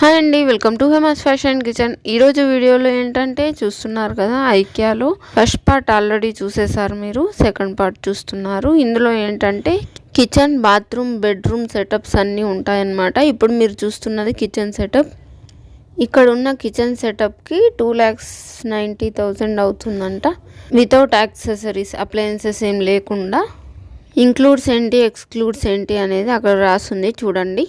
Hi అండి, welcome to Hema's fashion kitchen. ఈరోజు వీడియోలో ఏంటంటే చూస్తున్నారు కదా, ఐకియాలో ఫస్ట్ పార్ట్ ఆల్రెడీ చూసేసారు మీరు, సెకండ్ పార్ట్ చూస్తున్నారు. ఇందులో ఏంటంటే కిచెన్, బాత్రూమ్, బెడ్రూమ్ సెటప్స్ అన్నీ ఉంటాయన్నమాట. ఇప్పుడు మీరు చూస్తున్నది కిచెన్ సెటప్. ఇక్కడ ఉన్న కిచెన్ సెటప్కి 2,90,000 అవుతుందంట, వితౌట్ యాక్సెసరీస్, అప్లయన్సెస్ ఏం లేకుండా. ఇంక్లూడ్స్ ఏంటి, ఎక్స్క్లూడ్స్ ఏంటి అనేది అక్కడ రాసింది చూడండి.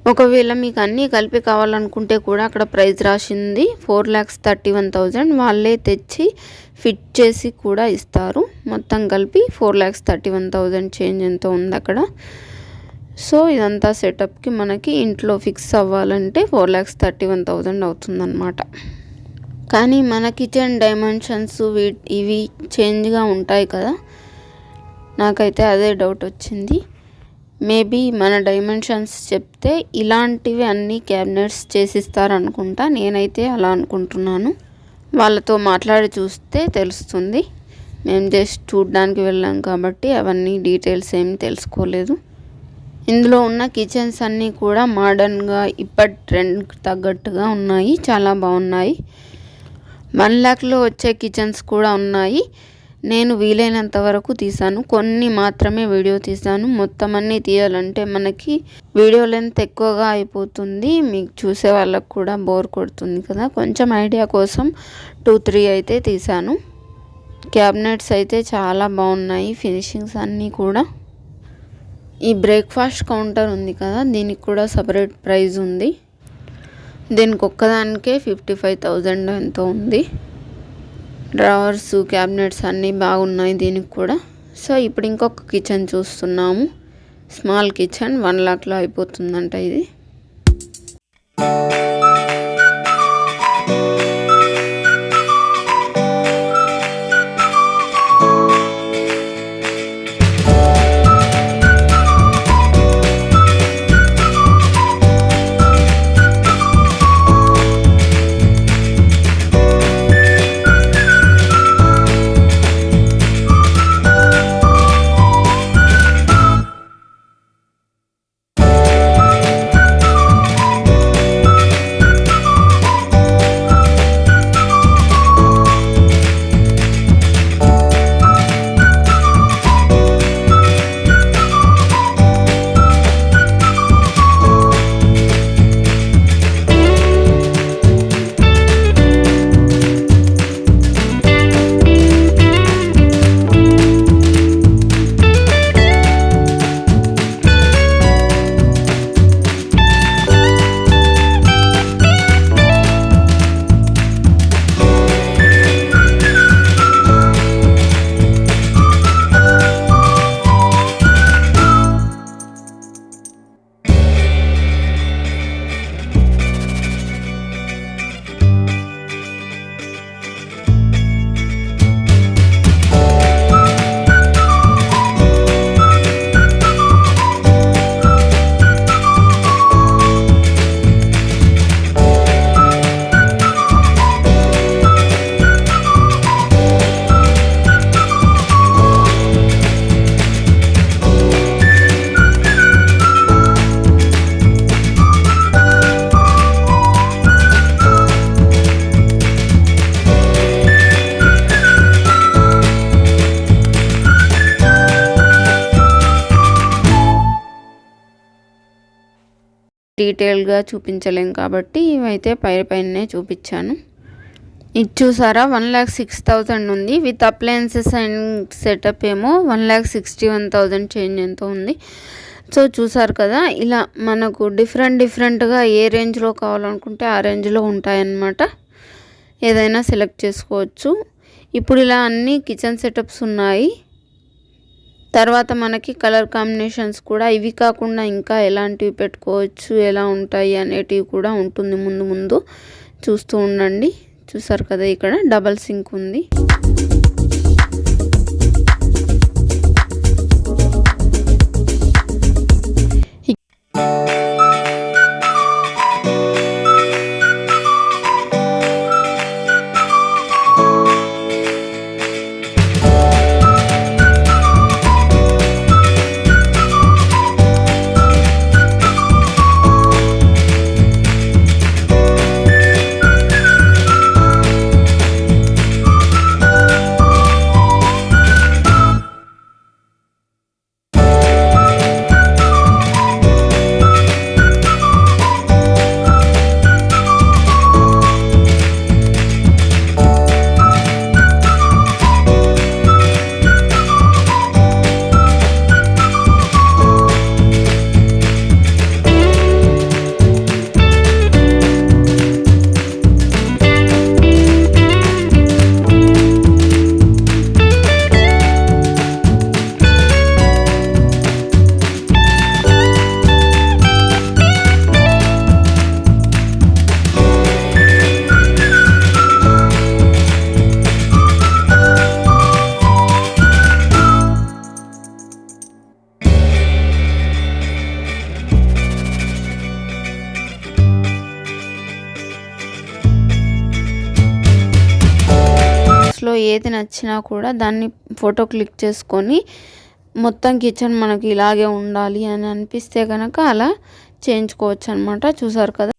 ఒకవేళ మీకు అన్నీ కలిపి కావాలనుకుంటే కూడా అక్కడ ప్రైస్ రాసింది 4,31,000. వాళ్ళే తెచ్చి ఫిట్ చేసి కూడా ఇస్తారు. మొత్తం కలిపి 4,31,000 చేంజ్ ఎంతో ఉంది అక్కడ. సో ఇదంతా సెటప్కి మనకి ఇంట్లో ఫిక్స్ అవ్వాలంటే 4,31,000 అవుతుందన్నమాట. కానీ మన కిచెన్ డైమెన్షన్స్ ఇవి చేంజ్గా ఉంటాయి కదా, నాకైతే అదే డౌట్ వచ్చింది. మేబీ మన డైమెన్షన్స్ చెప్తే ఇలాంటివి అన్ని క్యాబినెట్స్ చేసిస్తారనుకుంటా, నేనైతే అలా అనుకుంటున్నాను. వాళ్ళతో మాట్లాడి చూస్తే తెలుస్తుంది. మేము జస్ట్ చూడడానికి వెళ్ళాం కాబట్టి అవన్నీ డీటెయిల్స్ ఏమి తెలుసుకోలేదు. ఇందులో ఉన్న కిచెన్స్ అన్నీ కూడా మోడర్న్గా, ఇప్పటి ట్రెండ్కి తగ్గట్టుగా ఉన్నాయి, చాలా బాగున్నాయి. 1 lakhలో వచ్చే కిచెన్స్ కూడా ఉన్నాయి. నేను వీలైనంత వరకు తీసాను, కొన్ని మాత్రమే వీడియో తీసాను. మొత్తం అన్నీ తీయాలంటే మనకి వీడియో లెంత్ ఎక్కువగా అయిపోతుంది, మీకు చూసే వాళ్ళకు కూడా బోర్ కొడుతుంది కదా. కొంచెం ఐడియా కోసం 2-3 అయితే తీసాను. క్యాబినెట్స్ అయితే చాలా బాగున్నాయి, ఫినిషింగ్స్ అన్నీ కూడా. ఈ బ్రేక్ఫాస్ట్ కౌంటర్ ఉంది కదా, దీనికి కూడా సపరేట్ ప్రైస్ ఉంది. దీనికి ఒక్కదానికే 55,000 ఎంతో ఉంది. డ్రావర్స్, క్యాబినెట్స్ అన్నీ బాగున్నాయి దీనికి కూడా. సో ఇప్పుడు ఇంకొక కిచెన్ చూస్తున్నాము, స్మాల్ కిచెన్. 1 lakhలో అయిపోతుందంట ఇది. డీటెయిల్గా చూపించలేం కాబట్టి ఇవైతే పైనే చూపించాను. ఇది చూసారా, 1,06,000 ఉంది. విత్ అప్లయన్సెస్ అండ్ సెటప్ ఏమో 1,61,000 చేంజ్ ఎంతో ఉంది. సో చూసారు కదా, ఇలా మనకు డిఫరెంట్గా ఏ రేంజ్లో కావాలనుకుంటే ఆ రేంజ్లో ఉంటాయన్నమాట. ఏదైనా సెలెక్ట్ చేసుకోవచ్చు. ఇప్పుడు ఇలా అన్ని కిచెన్ సెటప్స్ ఉన్నాయి. తర్వాత మనకి కలర్ కాంబినేషన్స్ కూడా, ఇవి కాకుండా ఇంకా ఎలాంటివి పెట్టుకోవచ్చు, ఎలా ఉంటాయి అనేటివి కూడా ఉంటుంది ముందు చూస్తూ ఉండండి. చూసారు కదా, ఇక్కడ డబల్ సింక్ ఉంది. ఇందులో ఏది నచ్చినా కూడా దాన్ని ఫోటో క్లిక్ చేసుకొని మొత్తం కిచెన్ మనకి ఇలాగే ఉండాలి అని అనిపిస్తే కనుక అలా చేయించుకోవచ్చు అనమాట. చూసారు కదా.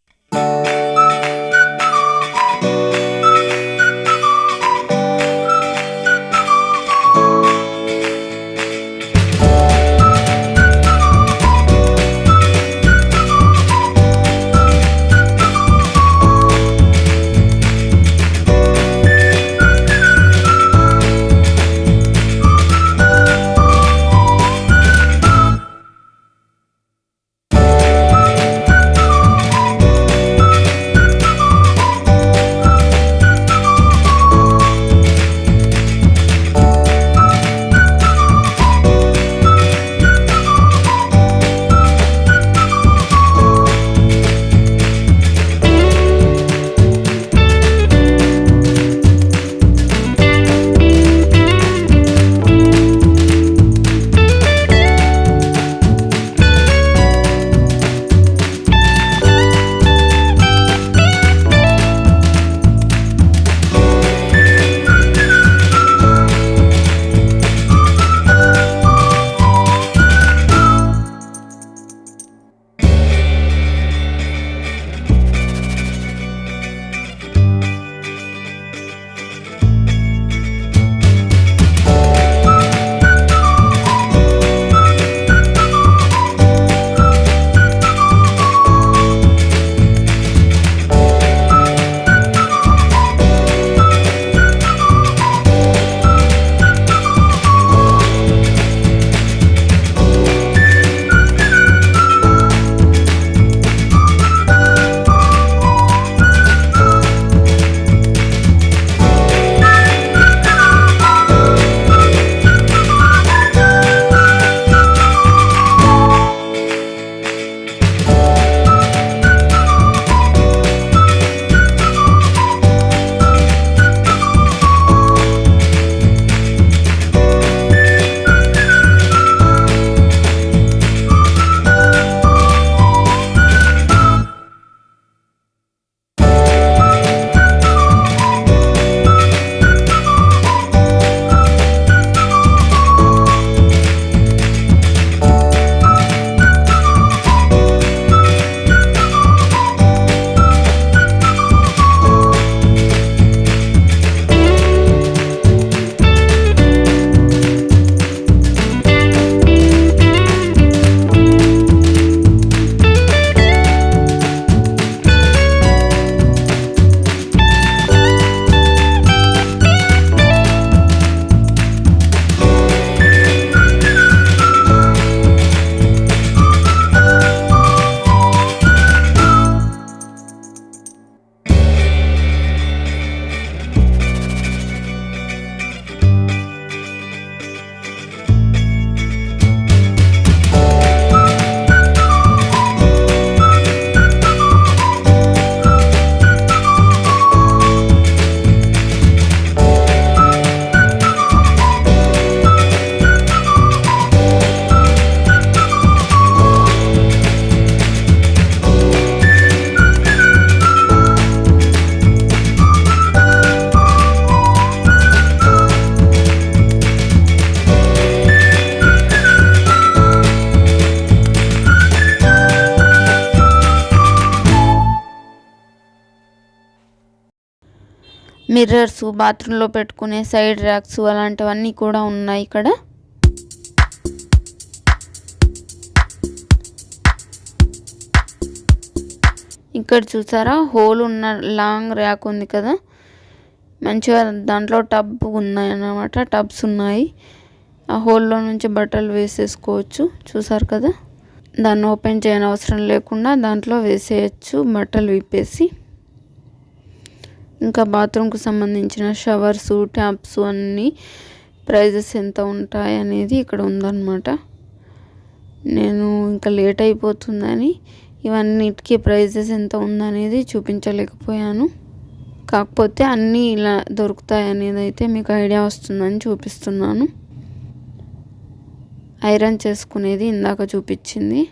మిర్రర్స్, బాత్రూంలో పెట్టుకునే సైడ్ ర్యాక్స్ అలాంటివన్నీ కూడా ఉన్నాయి ఇక్కడ. ఇక్కడ చూసారా హోల్ ఉన్న లాంగ్ ర్యాక్ ఉంది కదా, మంచిగా దాంట్లో టబ్ ఉన్నాయి అన్నమాట. టబ్స్ ఉన్నాయి, ఆ హోల్లో నుంచి బట్టలు వేసేసుకోవచ్చు. చూసారు కదా, దాన్ని ఓపెన్ చేయని అవసరం లేకుండా దాంట్లో వేసేయచ్చు బట్టలు విప్పేసి. ఇంకా బాత్రూమ్కి సంబంధించిన షవర్స్, ట్యాప్స్ అన్నీ ప్రైజెస్ ఎంత ఉంటాయి అనేది ఇక్కడ ఉందన్నమాట. నేను ఇంకా లేట్ అయిపోతుందని ఇవన్నిటికీ ప్రైజెస్ ఎంత ఉందనేది చూపించలేకపోయాను. కాకపోతే అన్నీ ఇలా దొరుకుతాయి అనేది అయితే మీకు ఐడియా వస్తుందని చూపిస్తున్నాను. ఐరన్ చేసుకునేది ఇందాక చూపించింది.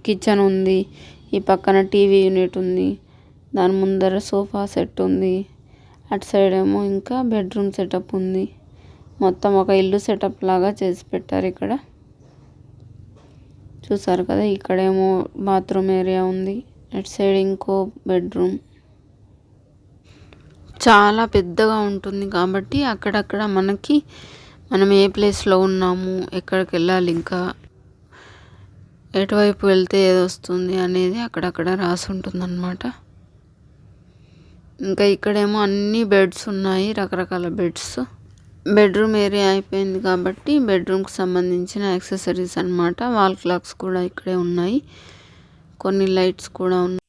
కిచెన్ ఉంది, ఈ పక్కన టీవీ యూనిట్ ఉంది, దాని ముందర సోఫా సెట్ ఉంది, అటు సైడ్ ఏమో ఇంకా బెడ్రూమ్ సెటప్ ఉంది. మొత్తం ఒక ఇల్లు సెటప్ లాగా చేసి పెట్టారు ఇక్కడ. చూసారు కదా, ఇక్కడేమో బాత్రూమ్ ఏరియా ఉంది, అటు సైడ్ ఇంకో బెడ్రూమ్. చాలా పెద్దగా ఉంటుంది కాబట్టి అక్కడక్కడ మనం ఏ ప్లేస్లో ఉన్నాము, ఎక్కడికి వెళ్ళాలి, ఇంకా ఎటువైపు వెళ్తే ఏది వస్తుంది అనేది అక్కడక్కడ రాసి ఉంటుందన్నమాట. ఇంకా ఇక్కడేమో అన్ని బెడ్స్ ఉన్నాయి, రకరకాల బెడ్స్. బెడ్రూమ్ ఏరియా అయిపోయింది కాబట్టి బెడ్రూమ్కి సంబంధించిన యాక్సెసరీస్ అన్నమాట. వాల్ క్లాక్స్ కూడా ఇక్కడే ఉన్నాయి, కొన్ని లైట్స్ కూడా ఉన్నాయి.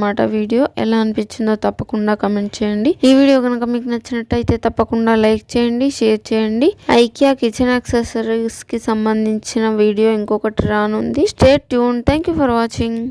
అనమాట వీడియో. ఎలా అనిపించిందో తప్పకుండా కమెంట్ చేయండి. ఈ వీడియో కనుక మీకు నచ్చినట్టయితే తప్పకుండా లైక్ చేయండి, షేర్ చేయండి. ఐకియా కిచెన్ యాక్సెసరీస్ కి సంబంధించిన వీడియో ఇంకొకటి రానుంది. Stay tune. Thank you for watching.